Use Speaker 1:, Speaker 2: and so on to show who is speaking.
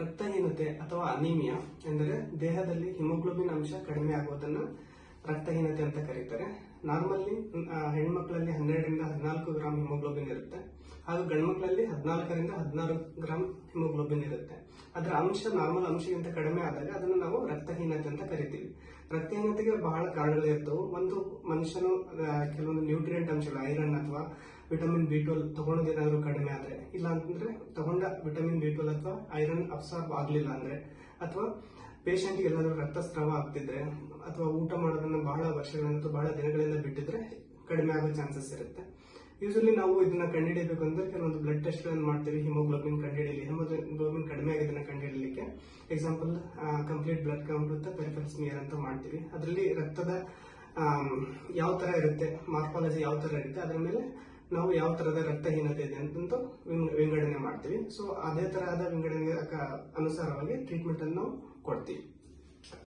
Speaker 1: ರಕ್ತಹೀನತೆ ಅಥವಾ ಅನಿಮಿಯಾ ಎಂದರೆ ದೇಹದಲ್ಲಿ ಹಿಮೋಗ್ಲೋಬಿನ್ ಅಂಶ ಕಡಿಮೆ ಆಗುವುದನ್ನು ರಕ್ತಹೀನತೆ ಅಂತ ಕರೀತಾರೆ. ನಾರ್ಮಲ್ಲಿ ಹೆಣ್ಮಕ್ಳಲ್ಲಿ 12ರಿಂದ 14 ಗ್ರಾಂ ಹಿಮೋಗ್ಲೋಬಿನ್ ಇರುತ್ತೆ, ಹಾಗೂ ಗಂಡ್ಮಕ್ಳಲ್ಲಿ 14ರಿಂದ 16 ಗ್ರಾಂ ಹಿಮೋಗ್ಲೋಬಿನ್ ಇರುತ್ತೆ. ಅದರ ಅಂಶ ನಾರ್ಮಲ್ ಅಂಶಕ್ಕಿಂತ ಕಡಿಮೆ ಆದಾಗ ಅದನ್ನು ನಾವು ರಕ್ತಹೀನತೆ ಅಂತ ಕರಿತೀವಿ. ರಕ್ತಹೀನತೆಗೆ ಬಹಳ ಕಾರಣಗಳಿರ್ತವೆ. ಒಂದು, ಮನುಷ್ಯನು ಕೆಲವೊಂದು ನ್ಯೂಟ್ರಿಯೆಂಟ್ ಅಂಶಗಳು, ಐರನ್ ಅಥವಾ ವಿಟಮಿನ್ B12 ತಗೊಳ್ಳೋದೇನಾದ್ರೂ ಕಡಿಮೆ ಆದ್ರೆ, ಇಲ್ಲ ಅಂತಂದ್ರೆ ತಗೊಂಡ ವಿಟಮಿನ್ B12 ಅಥವಾ ಐರನ್ ಅಬ್ಸಾರ್ಬ್ ಆಗ್ಲಿಲ್ಲ ಅಂದ್ರೆ, ಅಥವಾ ಪೇಷಂಟ್ ಎಲ್ಲಾದ್ರೂ ರಕ್ತಸ್ರಾವ ಆಗ್ತಿದ್ರೆ, ಅಥವಾ ಊಟ ಮಾಡೋದನ್ನ ಬಹಳ ವರ್ಷಗಳಿಂದ ಬಹಳ ದಿನಗಳಿಂದ ಬಿಟ್ಟಿದ್ರೆ ಕಡಿಮೆ ಆಗೋ ಚಾನ್ಸಸ್ ಇರುತ್ತೆ. ಯೂಶಲಿ ನಾವು ಇದನ್ನ ಕಂಡುಹಿಡಿಯಬೇಕು ಅಂದ್ರೆ ಕೆಲವೊಂದು ಬ್ಲಡ್ ಟೆಸ್ಟ್ ಗಳನ್ನು ಮಾಡ್ತೀವಿ. ಹಿಮೋಗ್ಲೋಬಿನ್ ಕಂಡುಹಿಡಿಯಲಿ, ಹಿಮೋಗ್ಲೋಬಿನ್ ಕಡಿಮೆ ಆಗಿದ್ದನ್ನ ಕಂಡುಹಿಡಿಯಲಿಕ್ಕೆ example complete blood count with peripheral smear ಅಂತ ಮಾಡ್ತೀವಿ. ಅದರಲ್ಲಿ ರಕ್ತದ ಯಾವ ತರ ಇರುತ್ತೆ, ಮಾರ್ಫಾಲಜಿ ಯಾವ ತರ ಇರುತ್ತೆ, ಅದರ ಮೇಲೆ ನಾವು ಯಾವ ತರದ ರಕ್ತಹೀನತೆ ಇದೆ ಅಂತ ವಿಂಗಡಣೆ ಮಾಡ್ತೀವಿ. ಸೊ ಅದೇ ತರಹದ ವಿಂಗಡಣೆ ಅನುಸಾರವಾಗಿ ಟ್ರೀಟ್ಮೆಂಟ್ ಅನ್ನು ನಾವು ಕೊಡ್ತೀವಿ.